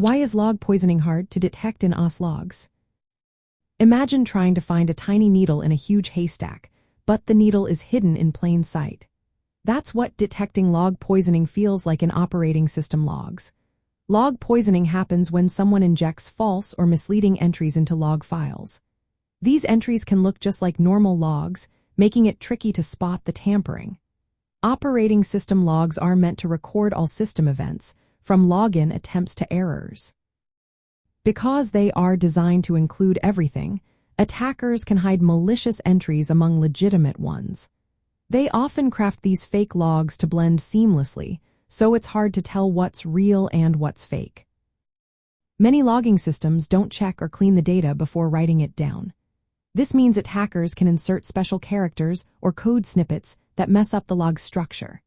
Why is log poisoning hard to detect in OS logs? Imagine trying to find a tiny needle in a huge haystack, but the needle is hidden in plain sight. That's what detecting log poisoning feels like in operating system logs. Log poisoning happens when someone injects false or misleading entries into log files. These entries can look just like normal logs, making it tricky to spot the tampering. Operating system logs are meant to record all system events, from login attempts to errors. Because they are designed to include everything, attackers can hide malicious entries among legitimate ones. They often craft these fake logs to blend seamlessly, so it's hard to tell what's real and what's fake. Many logging systems don't check or clean the data before writing it down. This means attackers can insert special characters or code snippets that mess up the log structure.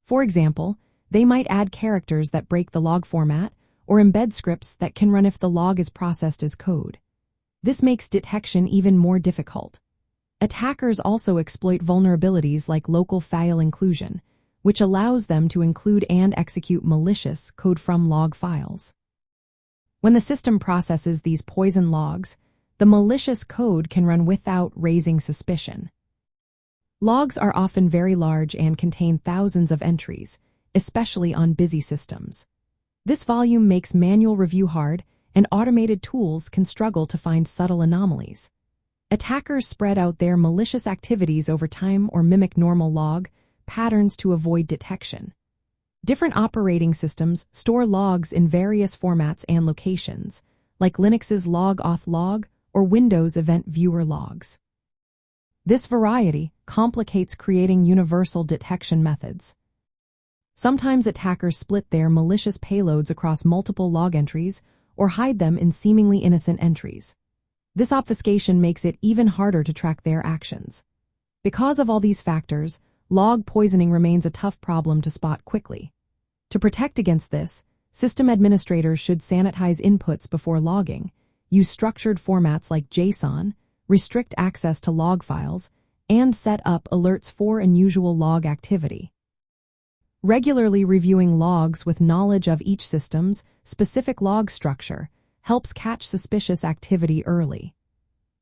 For example, they might add characters that break the log format or embed scripts that can run if the log is processed as code. This makes detection even more difficult. Attackers also exploit vulnerabilities like local file inclusion, which allows them to include and execute malicious code from log files. When the system processes these poison logs, the malicious code can run without raising suspicion. Logs are often very large and contain thousands of entries, especially on busy systems. This volume makes manual review hard, and automated tools can struggle to find subtle anomalies. Attackers spread out their malicious activities over time or mimic normal log patterns to avoid detection. Different operating systems store logs in various formats and locations, like Linux's log-auth log or Windows Event Viewer logs. This variety complicates creating universal detection methods. Sometimes attackers split their malicious payloads across multiple log entries or hide them in seemingly innocent entries. This obfuscation makes it even harder to track their actions. Because of all these factors, log poisoning remains a tough problem to spot quickly. To protect against this, system administrators should sanitize inputs before logging, use structured formats like JSON, restrict access to log files, and set up alerts for unusual log activity. Regularly reviewing logs with knowledge of each system's specific log structure helps catch suspicious activity early.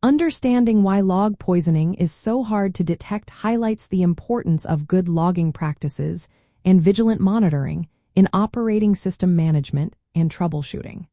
Understanding why log poisoning is so hard to detect highlights the importance of good logging practices and vigilant monitoring in operating system management and troubleshooting.